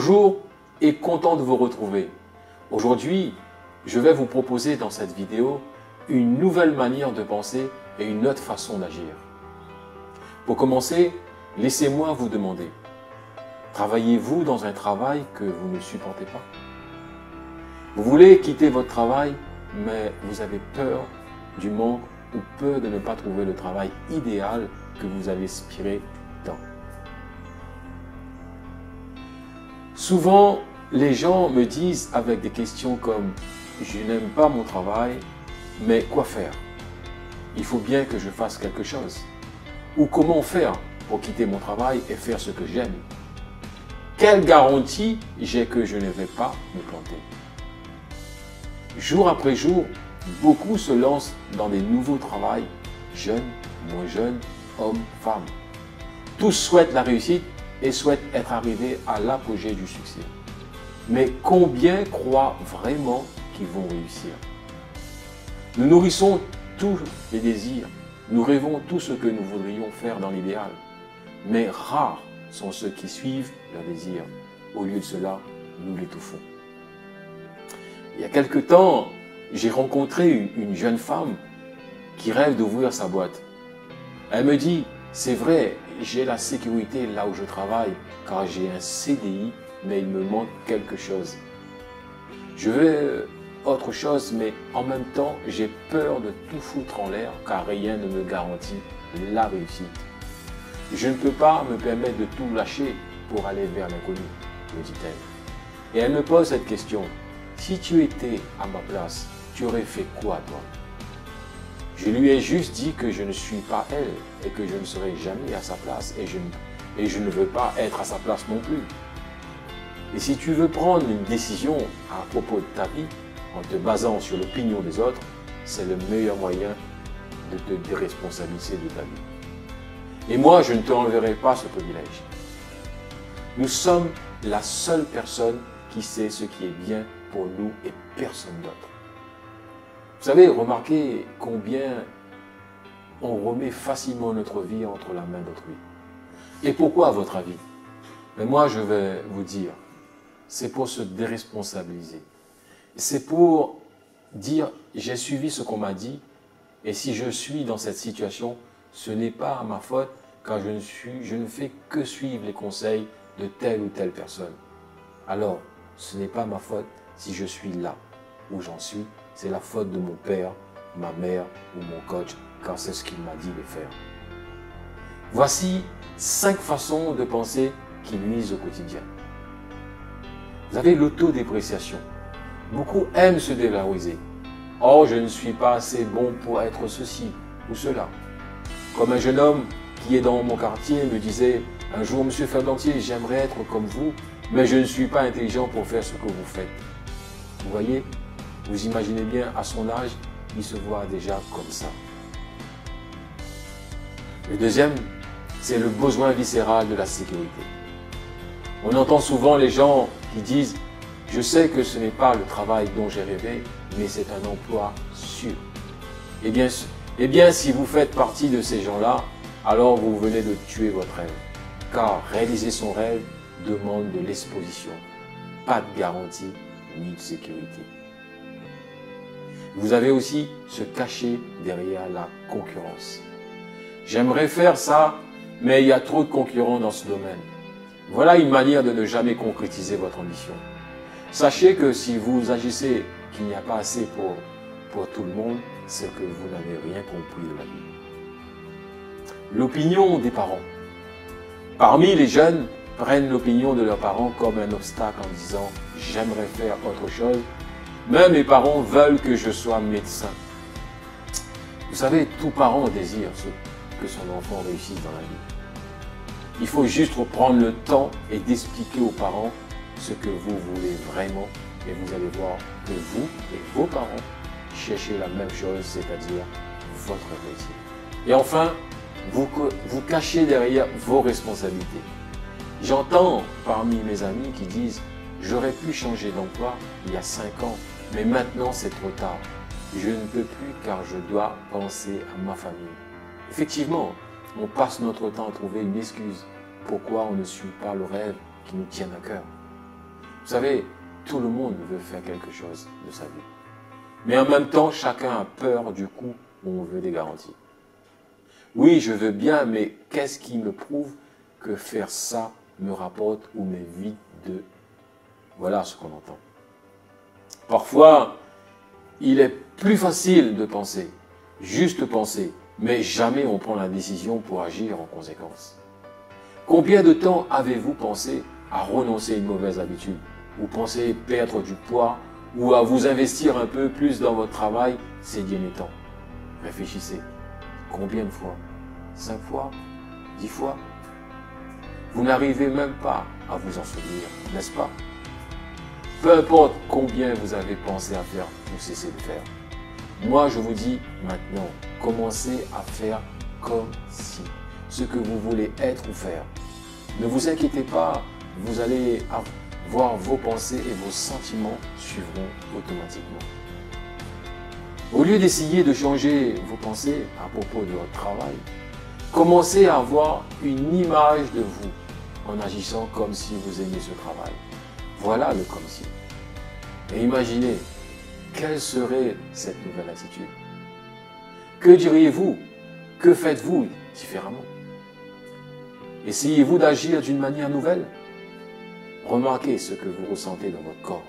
Bonjour et content de vous retrouver. Aujourd'hui, je vais vous proposer dans cette vidéo une nouvelle manière de penser et une autre façon d'agir. Pour commencer, laissez-moi vous demander, travaillez-vous dans un travail que vous ne supportez pas? Vous voulez quitter votre travail, mais vous avez peur du manque ou peur de ne pas trouver le travail idéal que vous avez aspiré tant. Souvent, les gens me disent avec des questions comme « Je n'aime pas mon travail, mais quoi faire? Il faut bien que je fasse quelque chose. » Ou « Comment faire pour quitter mon travail et faire ce que j'aime? Quelle garantie j'ai que je ne vais pas me planter? » Jour après jour, beaucoup se lancent dans des nouveaux travails, jeunes, moins jeunes, hommes, femmes. Tous souhaitent la réussite et souhaitent être arrivés à l'apogée du succès. Mais combien croient vraiment qu'ils vont réussir? Nous nourrissons tous les désirs, nous rêvons tout ce que nous voudrions faire dans l'idéal. Mais rares sont ceux qui suivent leurs désirs. Au lieu de cela, nous l'étouffons. Il y a quelque temps, j'ai rencontré une jeune femme qui rêve d'ouvrir sa boîte. Elle me dit, c'est vrai, j'ai la sécurité là où je travaille car j'ai un CDI, mais il me manque quelque chose. Je veux autre chose, mais en même temps, j'ai peur de tout foutre en l'air car rien ne me garantit la réussite. Je ne peux pas me permettre de tout lâcher pour aller vers l'inconnu, me dit-elle. Et elle me pose cette question. Si tu étais à ma place, tu aurais fait quoi, toi? Je lui ai juste dit que je ne suis pas elle et que je ne serai jamais à sa place et je ne veux pas être à sa place non plus. Et si tu veux prendre une décision à propos de ta vie en te basant sur l'opinion des autres, c'est le meilleur moyen de te déresponsabiliser de ta vie. Et moi, je ne te enverrai pas ce privilège. Nous sommes la seule personne qui sait ce qui est bien pour nous et personne d'autre. Vous savez, remarquez combien on remet facilement notre vie entre la main d'autrui. Et pourquoi, à votre avis? Mais moi, je vais vous dire, c'est pour se déresponsabiliser. C'est pour dire, j'ai suivi ce qu'on m'a dit, et si je suis dans cette situation, ce n'est pas ma faute, car je ne fais que suivre les conseils de telle ou telle personne. Alors, ce n'est pas ma faute si je suis là où j'en suis, c'est la faute de mon père, ma mère ou mon coach, car c'est ce qu'il m'a dit de faire. Voici 5 façons de penser qui nuisent au quotidien. Vous avez l'autodépréciation. Beaucoup aiment se dévaloriser. Oh, je ne suis pas assez bon pour être ceci ou cela. Comme un jeune homme qui est dans mon quartier me disait un jour, Monsieur Ferblantier, j'aimerais être comme vous, mais je ne suis pas intelligent pour faire ce que vous faites. Vous voyez, vous imaginez bien, à son âge, il se voit déjà comme ça. Le deuxième, c'est le besoin viscéral de la sécurité. On entend souvent les gens qui disent « Je sais que ce n'est pas le travail dont j'ai rêvé, mais c'est un emploi sûr. » Eh bien, si vous faites partie de ces gens-là, alors vous venez de tuer votre rêve. Car réaliser son rêve demande de l'exposition, pas de garantie ni de sécurité. Vous avez aussi se cacher derrière la concurrence. J'aimerais faire ça, mais il y a trop de concurrents dans ce domaine. Voilà une manière de ne jamais concrétiser votre ambition. Sachez que si vous agissez qu'il n'y a pas assez pour tout le monde, c'est que vous n'avez rien compris de la vie. L'opinion des parents. Parmi les jeunes, prennent l'opinion de leurs parents comme un obstacle en disant « J'aimerais faire autre chose, mais mes parents veulent que je sois médecin. » Vous savez, tout parent désire que son enfant réussisse dans la vie. Il faut juste prendre le temps et d'expliquer aux parents ce que vous voulez vraiment et vous allez voir que vous et vos parents cherchez la même chose, c'est-à-dire votre réussite. Et enfin, vous cachez derrière vos responsabilités. J'entends parmi mes amis qui disent « J'aurais pu changer d'emploi il y a 5 ans, mais maintenant c'est trop tard. Je ne peux plus car je dois penser à ma famille. » Effectivement, on passe notre temps à trouver une excuse pourquoi on ne suit pas le rêve qui nous tient à cœur. Vous savez, tout le monde veut faire quelque chose de sa vie. Mais en même temps, chacun a peur du coup où on veut des garanties. Oui, je veux bien, mais qu'est-ce qui me prouve que faire ça me rapporte ou m'évite de... Voilà ce qu'on entend. Parfois, il est plus facile de penser, juste penser, mais jamais on prend la décision pour agir en conséquence. Combien de temps avez-vous pensé à renoncer à une mauvaise habitude, ou pensez perdre du poids, ou à vous investir un peu plus dans votre travail ces derniers temps? Réfléchissez. Combien de fois? 5 fois? 10 fois? Vous n'arrivez même pas à vous en souvenir, n'est-ce pas? Peu importe combien vous avez pensé à faire, vous cessez de faire. Moi, je vous dis maintenant, commencez à faire comme si ce que vous voulez être ou faire. Ne vous inquiétez pas, vous allez voir vos pensées et vos sentiments suivront automatiquement. Au lieu d'essayer de changer vos pensées à propos de votre travail, commencez à avoir une image de vous en agissant comme si vous aimiez ce travail. Voilà le comme si. Et imaginez, quelle serait cette nouvelle attitude? Que diriez-vous? Que faites-vous différemment? Essayez-vous d'agir d'une manière nouvelle? Remarquez ce que vous ressentez dans votre corps.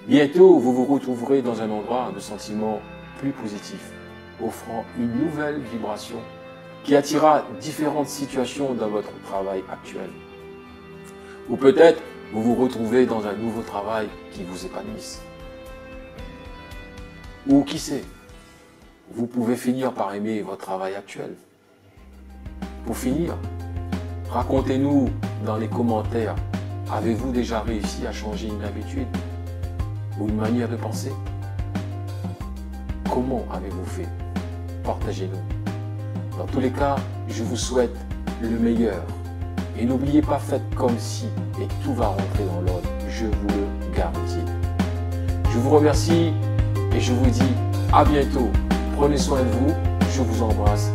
Bientôt, vous vous retrouverez dans un endroit de sentiments plus positifs, offrant une nouvelle vibration qui attirera différentes situations dans votre travail actuel. Ou peut-être vous vous retrouvez dans un nouveau travail qui vous épanouisse. Ou qui sait, vous pouvez finir par aimer votre travail actuel. Pour finir, racontez-nous dans les commentaires, avez-vous déjà réussi à changer une habitude ou une manière de penser? Comment avez-vous fait? Partagez-nous. Dans tous les cas, je vous souhaite le meilleur. Et n'oubliez pas, faites comme si et tout va rentrer dans l'ordre. Je vous le garantis. Je vous remercie et je vous dis à bientôt. Prenez soin de vous. Je vous embrasse.